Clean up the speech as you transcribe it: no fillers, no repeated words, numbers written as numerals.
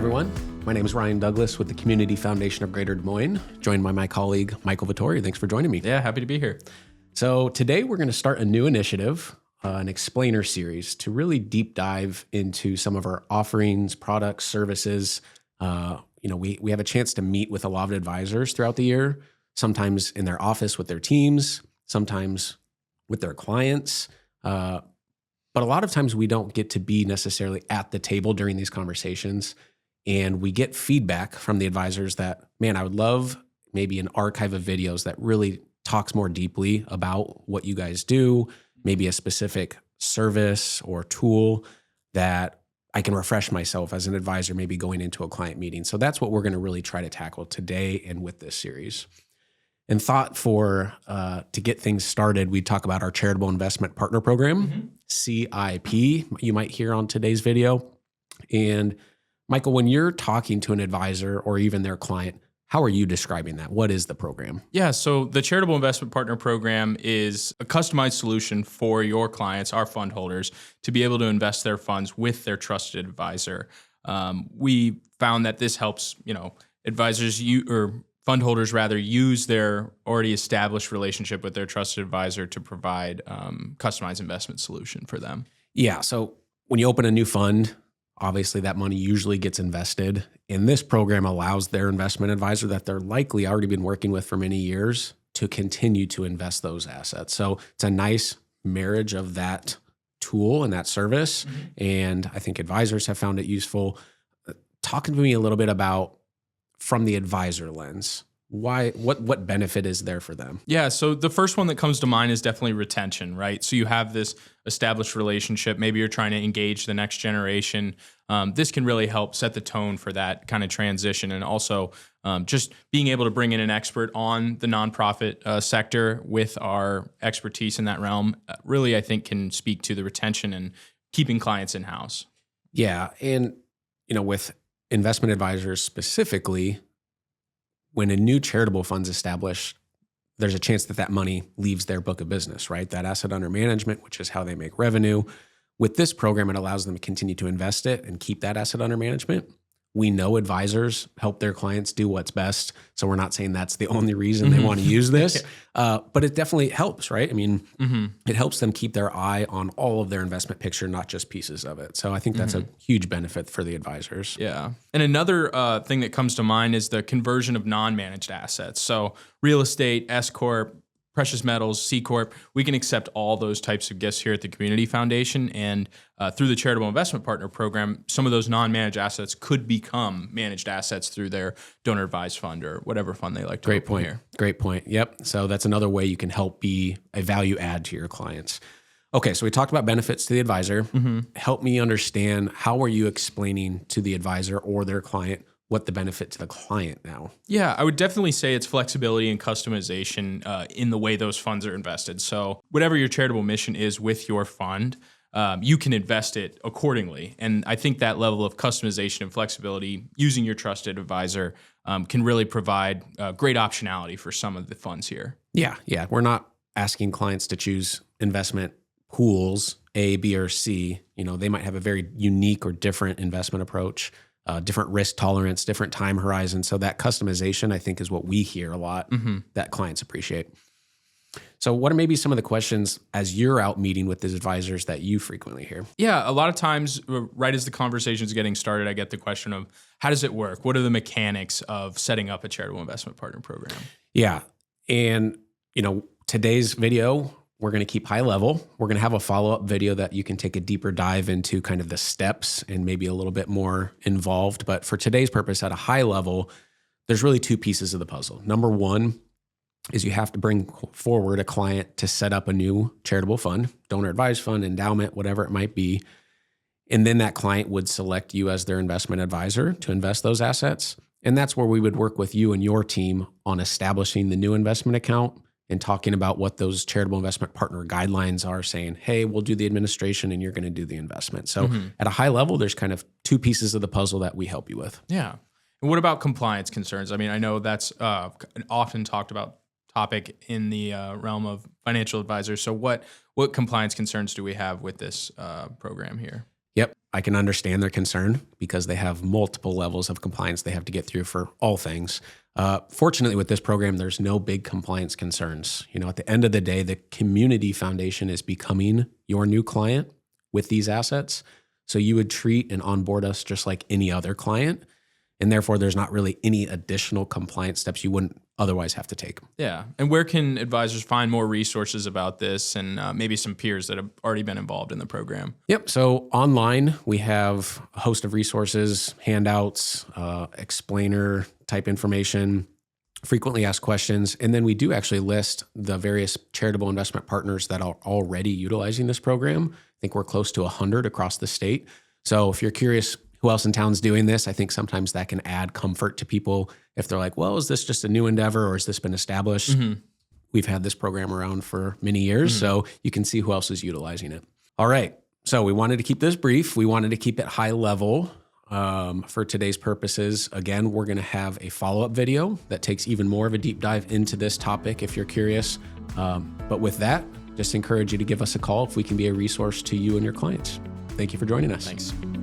everyone. My name is Ryan Douglas with the Community Foundation of Greater Des Moines, joined by my colleague, Michael Vittori. Thanks for joining me. Yeah, happy to be here. So today we're going to start a new initiative, an explainer series to really deep dive into some of our offerings, products, services. We have a chance to meet with a lot of advisors throughout the year, sometimes in their office with their teams, sometimes with their clients. But a lot of times we don't get to be necessarily at the table during these conversations. And we get feedback from the advisors that, man, I would love maybe an archive of videos that really talks more deeply about what you guys do, maybe a specific service or tool that I can refresh myself as an advisor, maybe going into a client meeting. So that's what we're going to really try to tackle today and with this series. And thought for to get things started, we talk about our Charitable Investment Partner Program, CIP, you might hear on today's video. And Michael, when you're talking to an advisor or even their client, how are you describing that? What is the program? Yeah, so the Charitable Investment Partner Program is a customized solution for your clients, our fund holders, to be able to invest their funds with their trusted advisor. We found that this helps, advisors fund holders rather use their already established relationship with their trusted advisor to provide customized investment solution for them. Yeah. So when you open a new fund, obviously that money usually gets invested. And this program allows their investment advisor that they're likely already been working with for many years to continue to invest those assets. So it's a nice marriage of that tool and that service. And I think advisors have found it useful. Talking to me a little bit about, from the advisor lens, what benefit is there for them? Yeah, so the first one that comes to mind is definitely retention, right? So you have this established relationship. Maybe you're trying to engage the next generation. This can really help set the tone for that kind of transition. And also just being able to bring in an expert on the nonprofit sector with our expertise in that realm really, I think, can speak to the retention and keeping clients in-house. Yeah, and with investment advisors specifically, when a new charitable fund's established, there's a chance that money leaves their book of business, right? That asset under management, which is how they make revenue. With this program, it allows them to continue to invest it and keep that asset under management. We know advisors help their clients do what's best. So we're not saying that's the only reason they want to use this, but it definitely helps, right? I mean, it helps them keep their eye on all of their investment picture, not just pieces of it. So I think that's a huge benefit for the advisors. Yeah. And another thing that comes to mind is the conversion of non-managed assets. So real estate, S-Corp, precious metals, C Corp, we can accept all those types of gifts here at the Community Foundation. And through the Charitable Investment Partner Program, some of those non-managed assets could become managed assets through their donor advised fund or whatever fund they like to Great point. Here. Great point. Yep. So that's another way you can help be a value add to your clients. Okay, so we talked about benefits to the advisor. Help me understand, how are you explaining to the advisor or their client what the benefit to the client now? Yeah, I would definitely say it's flexibility and customization in the way those funds are invested. So whatever your charitable mission is with your fund, you can invest it accordingly. And I think that level of customization and flexibility using your trusted advisor can really provide great optionality for some of the funds here. Yeah. We're not asking clients to choose investment pools, A, B, or C. They might have a very unique or different investment approach. Different risk tolerance, different time horizon. So that customization, I think, is what we hear a lot that clients appreciate. So what are maybe some of the questions as you're out meeting with these advisors that you frequently hear? Yeah, a lot of times, right as the conversation's getting started, I get the question of, how does it work? What are the mechanics of setting up a charitable investment partner program? Yeah. And, today's video, we're going to keep high level. We're going to have a follow-up video that you can take a deeper dive into kind of the steps and maybe a little bit more involved. But for today's purpose, at a high level, there's really two pieces of the puzzle. Number one is you have to bring forward a client to set up a new charitable fund, donor advised fund, endowment, whatever it might be. And then that client would select you as their investment advisor to invest those assets. And that's where we would work with you and your team on establishing the new investment account and talking about what those charitable investment partner guidelines are, saying, hey, we'll do the administration and you're going to do the investment. So at a high level, there's kind of two pieces of the puzzle that we help you with. Yeah. And what about compliance concerns? I mean, I know that's an often talked about topic in the realm of financial advisors. So what compliance concerns do we have with this program here? Yep. I can understand their concern because they have multiple levels of compliance they have to get through for all things. Fortunately, with this program, there's no big compliance concerns. At the end of the day, the community foundation is becoming your new client with these assets. So you would treat and onboard us just like any other client. And therefore, there's not really any additional compliance steps you wouldn't otherwise have to take. Yeah. And where can advisors find more resources about this and maybe some peers that have already been involved in the program? Yep. So online, we have a host of resources, handouts, explainer type information, frequently asked questions. And then we do actually list the various charitable investment partners that are already utilizing this program. I think we're close to 100 across the state. So if you're curious who else in town's doing this, I think sometimes that can add comfort to people if they're like, well, is this just a new endeavor or has this been established? We've had this program around for many years, so you can see who else is utilizing it. All right. So we wanted to keep this brief. We wanted to keep it high level for today's purposes. Again, we're going to have a follow-up video that takes even more of a deep dive into this topic if you're curious. But with that, just encourage you to give us a call if we can be a resource to you and your clients. Thank you for joining us. Thanks.